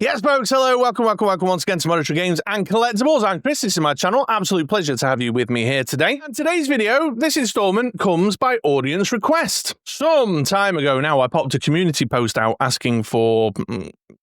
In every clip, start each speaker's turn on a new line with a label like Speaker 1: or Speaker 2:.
Speaker 1: Yes, folks, hello, welcome once again to Monetary Games and Collectibles. I'm Chris, this is my channel. Absolute pleasure to have you with me here today. And today's video, this installment, comes by audience request. Some time ago now, I popped a community post out asking for,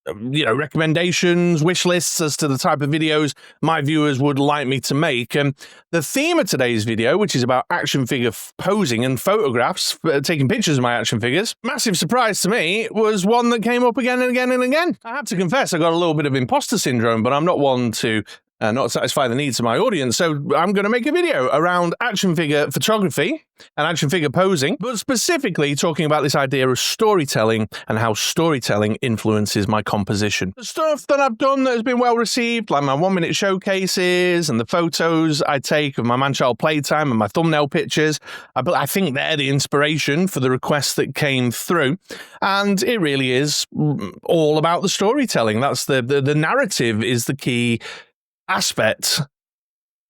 Speaker 1: recommendations, wish lists as to the type of videos my viewers would like me to make. And the theme of today's video, which is about action figure posing and photographs, taking pictures of my action figures, massive surprise to me, was one that came up again and again and again. I have to confess, I got a little bit of imposter syndrome, but I'm not one to not satisfy the needs of my audience. So I'm going to make a video around action figure photography and action figure posing, but specifically talking about this idea of storytelling and how storytelling influences my composition. The stuff that I've done that has been well received, like my 1-minute showcases and the photos I take of my man-child playtime and my thumbnail pictures, I think they're the inspiration for the requests that came through. And it really is all about the storytelling. That's the narrative is the key aspect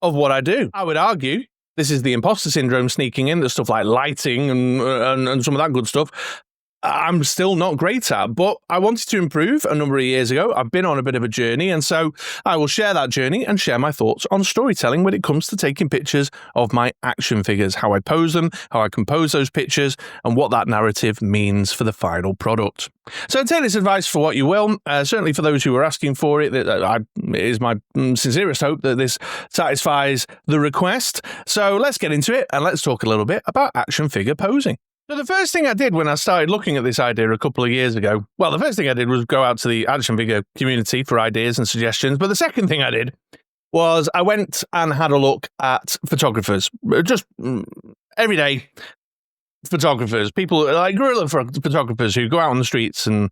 Speaker 1: of what I do. I would argue this is the imposter syndrome sneaking in, the stuff like lighting and some of that good stuff I'm still not great at, but I wanted to improve a number of years ago. I've been on a bit of a journey, and so I will share that journey and share my thoughts on storytelling when it comes to taking pictures of my action figures, how I pose them, how I compose those pictures, and what that narrative means for the final product. So take this advice for what you will. Certainly for those who are asking for it, it is my sincerest hope that this satisfies the request. So let's get into it, and let's talk a little bit about action figure posing. So the first thing I did when I started looking at this idea a couple of years ago, well, the first thing I did was go out to the action figure community for ideas and suggestions. But the second thing I did was I went and had a look at photographers, just everyday photographers, people like guerrilla photographers who go out on the streets and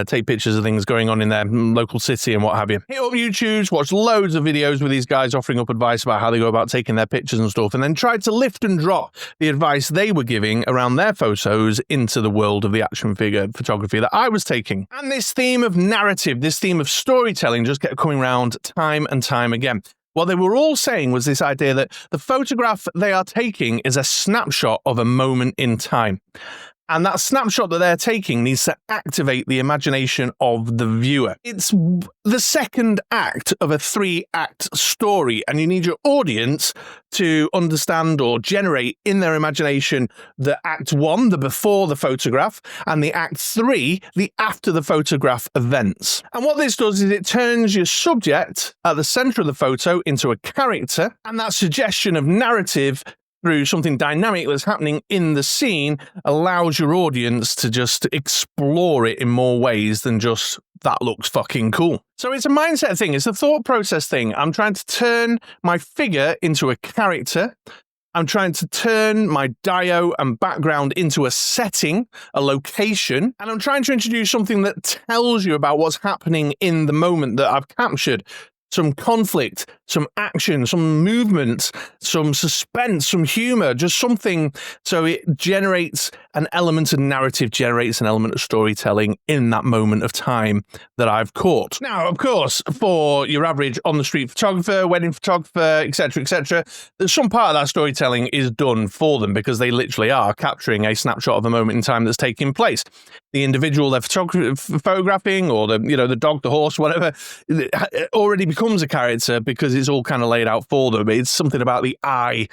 Speaker 1: take pictures of things going on in their local city and what have you. Hit up YouTube, watch loads of videos with these guys offering up advice about how they go about taking their pictures and stuff, and then tried to lift and drop the advice they were giving around their photos into the world of the action figure photography that I was taking. And this theme of narrative, this theme of storytelling just kept coming around time and time again. What they were all saying was this idea that the photograph they are taking is a snapshot of a moment in time. And that snapshot that they're taking needs to activate the imagination of the viewer. It's the second act of a 3-act story, and you need your audience to understand or generate in their imagination the act 1, the before the photograph, and the act 3, the after the photograph events. And what this does is it turns your subject at the center of the photo into a character, and that suggestion of narrative through something dynamic that's happening in the scene allows your audience to just explore it in more ways than just, that looks fucking cool. So it's a mindset thing, it's a thought process thing. I'm trying to turn my figure into a character. I'm trying to turn my dio and background into a setting, a location, and I'm trying to introduce something that tells you about what's happening in the moment that I've captured. Some conflict, some action, some movement, some suspense, some humor, just something so it generates an element of narrative, generates an element of storytelling in that moment of time that I've caught. Now, of course, for your average on-the-street photographer, wedding photographer, etc., some part of that storytelling is done for them because they literally are capturing a snapshot of a moment in time that's taking place. The individual they're photographing, or the dog, the horse, whatever, already becomes a character because it's all kind of laid out for them. It's something about the eye,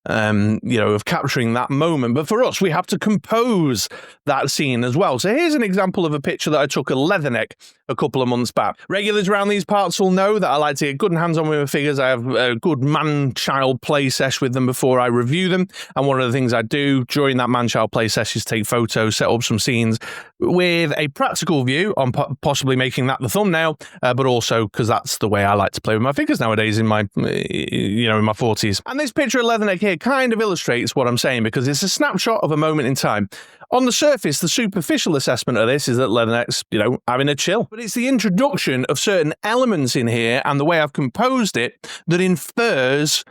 Speaker 1: of capturing that moment. But for us, we have to compose that scene as well. So here's an example of a picture that I took of Leatherneck a couple of months back. Regulars around these parts will know that I like to get good and hands-on with my figures. I have a good man-child play sesh with them before I review them. And one of the things I do during that man-child play sesh is take photos, set up some scenes with a practical view on possibly making that the thumbnail, but also because that's the way I like to play with my figures nowadays in my, in my 40s. And this picture of Leatherneck here kind of illustrates what I'm saying because it's a snapshot of a moment in time. On the surface, the superficial assessment of this is that Leatherneck's, having a chill. But it's the introduction of certain elements in here and the way I've composed it that infers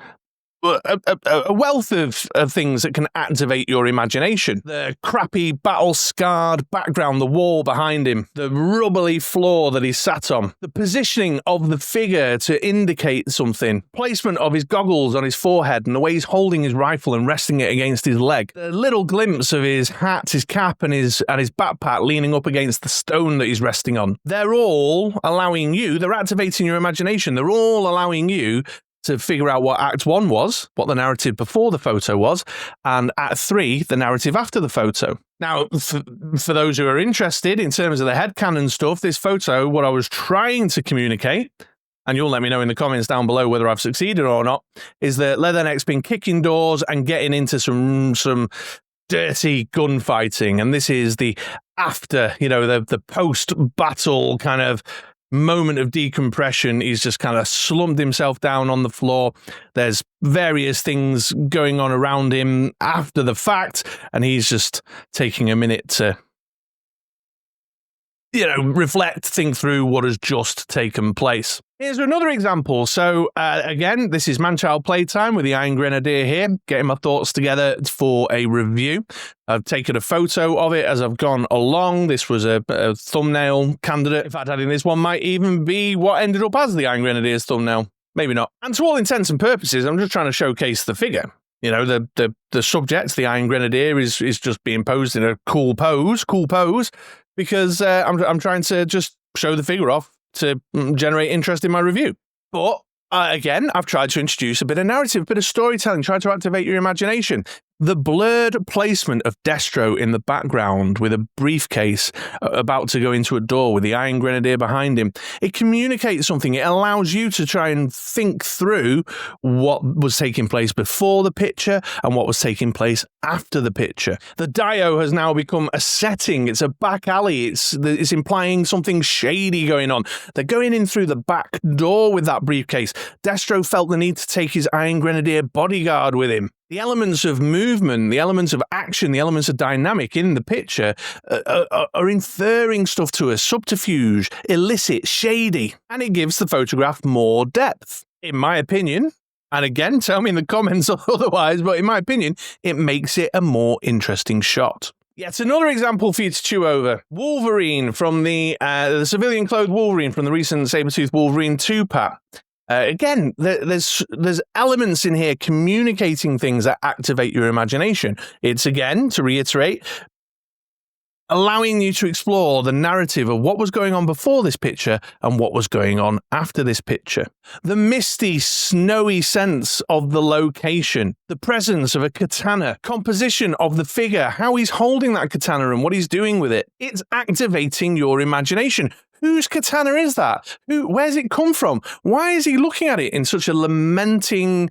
Speaker 1: a wealth of things that can activate your imagination. The crappy, battle-scarred background, the wall behind him, the rubbly floor that he's sat on, the positioning of the figure to indicate something, placement of his goggles on his forehead, and the way he's holding his rifle and resting it against his leg, the little glimpse of his hat, his cap, and his backpack leaning up against the stone that he's resting on. They're all allowing you, they're activating your imagination, they're all allowing you to figure out what Act 1 was, what the narrative before the photo was, and Act 3, the narrative after the photo. Now, for those who are interested in terms of the headcanon stuff, this photo, what I was trying to communicate, and you'll let me know in the comments down below whether I've succeeded or not, is that Leatherneck's been kicking doors and getting into some dirty gunfighting, and this is the after, the post-battle kind of moment of decompression. He's just kind of slumped himself down on the floor. There's various things going on around him after the fact, and he's just taking a minute to reflect, think through what has just taken place. Here's another example. So, again, this is Man-Child Playtime with the Iron Grenadier here, getting my thoughts together for a review. I've taken a photo of it as I've gone along. This was a thumbnail candidate. In fact, I think this one might even be what ended up as the Iron Grenadier's thumbnail. Maybe not. And to all intents and purposes, I'm just trying to showcase the figure. The subject, the Iron Grenadier, is just being posed in a cool pose, because I'm trying to just show the figure off to generate interest in my review. But again, I've tried to introduce a bit of narrative, a bit of storytelling, try to activate your imagination. The blurred placement of Destro in the background with a briefcase about to go into a door with the Iron Grenadier behind him, it communicates something. It allows you to try and think through what was taking place before the picture and what was taking place after the picture. The Dio has now become a setting. It's a back alley. It's implying something shady going on. They're going in through the back door with that briefcase. Destro felt the need to take his Iron Grenadier bodyguard with him. The elements of movement, the elements of action, the elements of dynamic in the picture are inferring stuff to us, subterfuge, illicit, shady, and it gives the photograph more depth. In my opinion, and again, tell me in the comments otherwise, but in my opinion, it makes it a more interesting shot. Yet another example for you to chew over. Wolverine from the civilian clothed Wolverine from the recent Saber-Tooth Wolverine 2-pack. Again, there's elements in here communicating things that activate your imagination. It's, again, to reiterate, allowing you to explore the narrative of what was going on before this picture and what was going on after this picture. The misty, snowy sense of the location, the presence of a katana, composition of the figure, how he's holding that katana and what he's doing with it. It's activating your imagination. Whose katana is that? Where's it come from? Why is he looking at it in such a lamenting,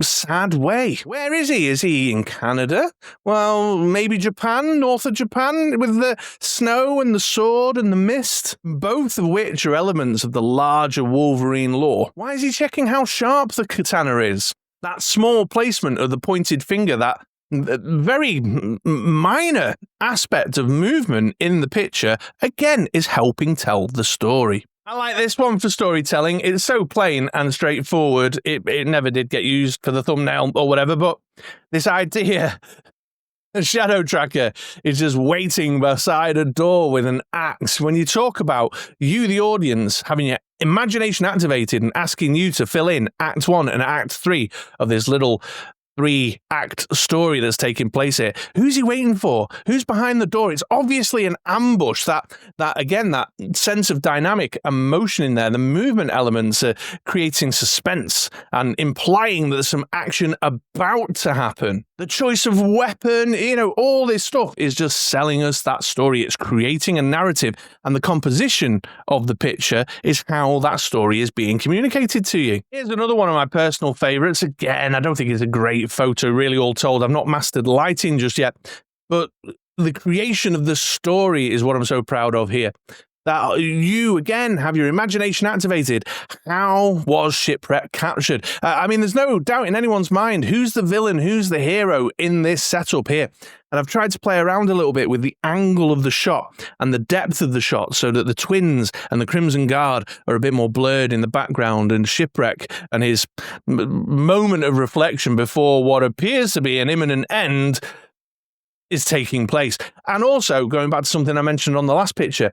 Speaker 1: sad way? Where is he? Is he in Canada? Well, maybe Japan, north of Japan, with the snow and the sword and the mist, both of which are elements of the larger Wolverine lore. Why is he checking how sharp the katana is? That small placement of the pointed finger, that very minor aspect of movement in the picture, again, is helping tell the story. I like this one for storytelling. It's so plain and straightforward. It never did get used for the thumbnail or whatever, but this idea, a shadow tracker is just waiting beside a door with an axe. When you talk about you, the audience, having your imagination activated and asking you to fill in Act 1 and Act 3 of this little 3-act story that's taking place here. Who's he waiting for? Who's behind the door? It's obviously an ambush. That again, that sense of dynamic and motion in there, the movement elements are creating suspense and implying that there's some action about to happen. The choice of weapon, all this stuff is just selling us that story. It's creating a narrative, and the composition of the picture is how that story is being communicated to you. Here's another one of my personal favorites. Again, I don't think it's a great photo, really, all told. I've not mastered lighting just yet, but the creation of the story is what I'm so proud of here. that you, again, have your imagination activated. How was Shipwreck captured? I mean, there's no doubt in anyone's mind who's the villain, who's the hero in this setup here. And I've tried to play around a little bit with the angle of the shot and the depth of the shot so that the twins and the Crimson Guard are a bit more blurred in the background, and Shipwreck and his moment of reflection before what appears to be an imminent end is taking place. And also, going back to something I mentioned on the last picture,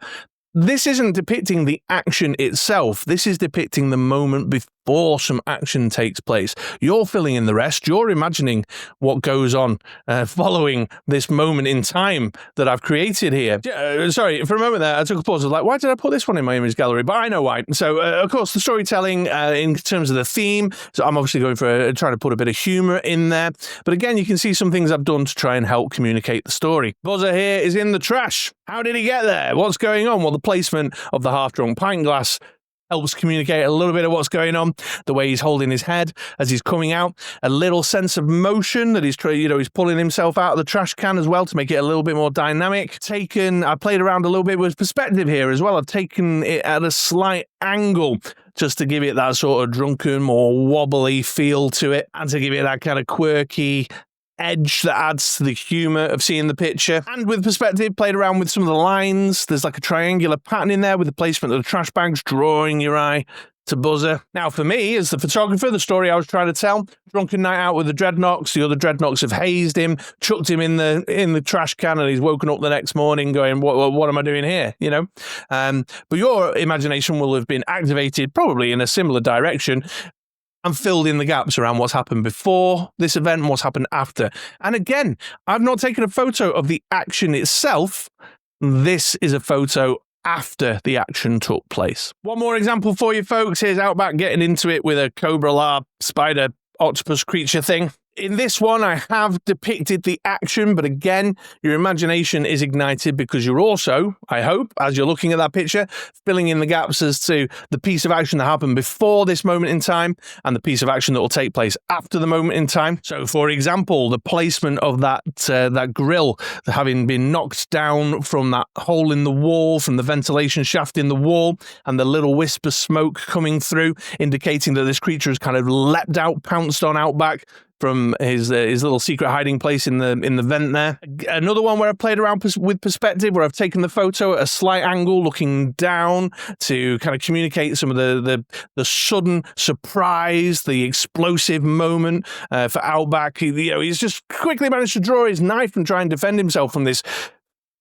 Speaker 1: this isn't depicting the action itself. This is depicting the moment before some action takes place. You're filling in the rest. You're imagining what goes on following this moment in time that I've created here. Sorry, for a moment there, I took a pause. I was like, why did I put this one in my image gallery? But I know why. So, of course, the storytelling in terms of the theme. So I'm obviously going for trying to put a bit of humour in there. But again, you can see some things I've done to try and help communicate the story. Buzzer here is in the trash. How did he get there? What's going on? Well, the placement of the half-drunk pint glass helps communicate a little bit of what's going on. The way he's holding his head as he's coming out, a little sense of motion that he's pulling himself out of the trash can as well to make it a little bit more dynamic. I played around a little bit with perspective here as well. I've taken it at a slight angle just to give it that sort of drunken, more wobbly feel to it, and to give it that kind of quirky edge that adds to the humour of seeing the picture. And with perspective, played around with some of the lines. There's like a triangular pattern in there with the placement of the trash bags, drawing your eye to Buzzer. Now, for me, as the photographer, the story I was trying to tell, drunken night out with the Dreadnoks. The other Dreadnoks have hazed him, chucked him in the trash can, and he's woken up the next morning going, what am I doing here? You know? But your imagination will have been activated probably in a similar direction and filled in the gaps around what's happened before this event and what's happened after. And again, I've not taken a photo of the action itself. This is a photo after the action took place. One more example for you folks. Here's Outback getting into it with a cobra larp spider octopus creature thing. In this one, I have depicted the action, but again, your imagination is ignited because you're also, I hope, as you're looking at that picture, filling in the gaps as to the piece of action that happened before this moment in time and the piece of action that will take place after the moment in time. So, for example, the placement of that grill having been knocked down from that hole in the wall, from the ventilation shaft in the wall, and the little wisp of smoke coming through, indicating that this creature has kind of leapt out, pounced on Outback from his little secret hiding place in the vent there. Another one where I played around with perspective, where I've taken the photo at a slight angle, looking down to kind of communicate some of the sudden surprise, the explosive moment for Outback. He's just quickly managed to draw his knife and try and defend himself from this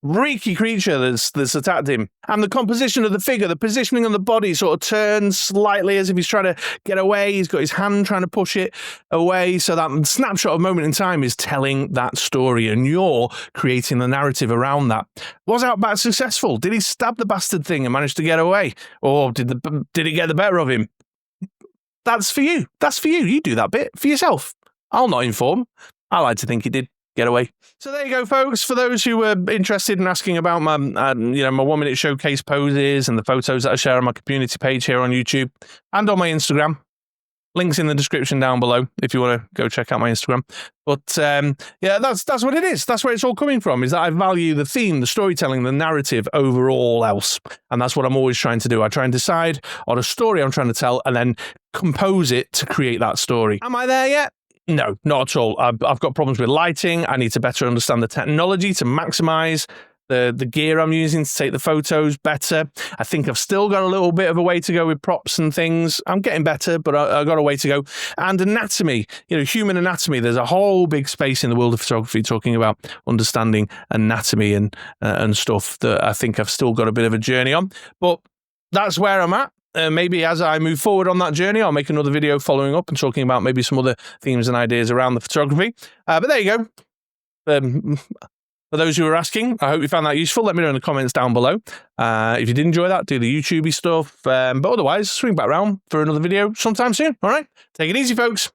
Speaker 1: reeky creature that's attacked him. And the composition of the figure, the positioning of the body sort of turns slightly as if he's trying to get away. He's got his hand trying to push it away. So that snapshot of moment in time is telling that story, and you're creating the narrative around that. Was Outback successful? Did he stab the bastard thing and manage to get away? Or did it get the better of him? That's for you. That's for you. You do that bit for yourself. I'll not inform. I like to think he did get away. So there you go, folks. For those who were interested in asking about my, my 1 minute showcase poses and the photos that I share on my community page here on YouTube and on my Instagram, links in the description down below if you want to go check out my Instagram. But yeah, that's what it is. That's where it's all coming from, is that I value the theme, the storytelling, the narrative over all else. And that's what I'm always trying to do. I try and decide on a story I'm trying to tell and then compose it to create that story. Am I there yet? No, not at all. I've got problems with lighting. I need to better understand the technology to maximize the gear I'm using to take the photos better. I think I've still got a little bit of a way to go with props and things. I'm getting better, but I've got a way to go. And anatomy, human anatomy. There's a whole big space in the world of photography talking about understanding anatomy and stuff that I think I've still got a bit of a journey on. But that's where I'm at. Maybe as I move forward on that journey, I'll make another video following up and talking about maybe some other themes and ideas around the photography. But there you go. For those who are asking, I hope you found that useful. Let me know in the comments down below. If you did enjoy that, do the YouTubey stuff. But otherwise, swing back around for another video sometime soon. All right? Take it easy, folks.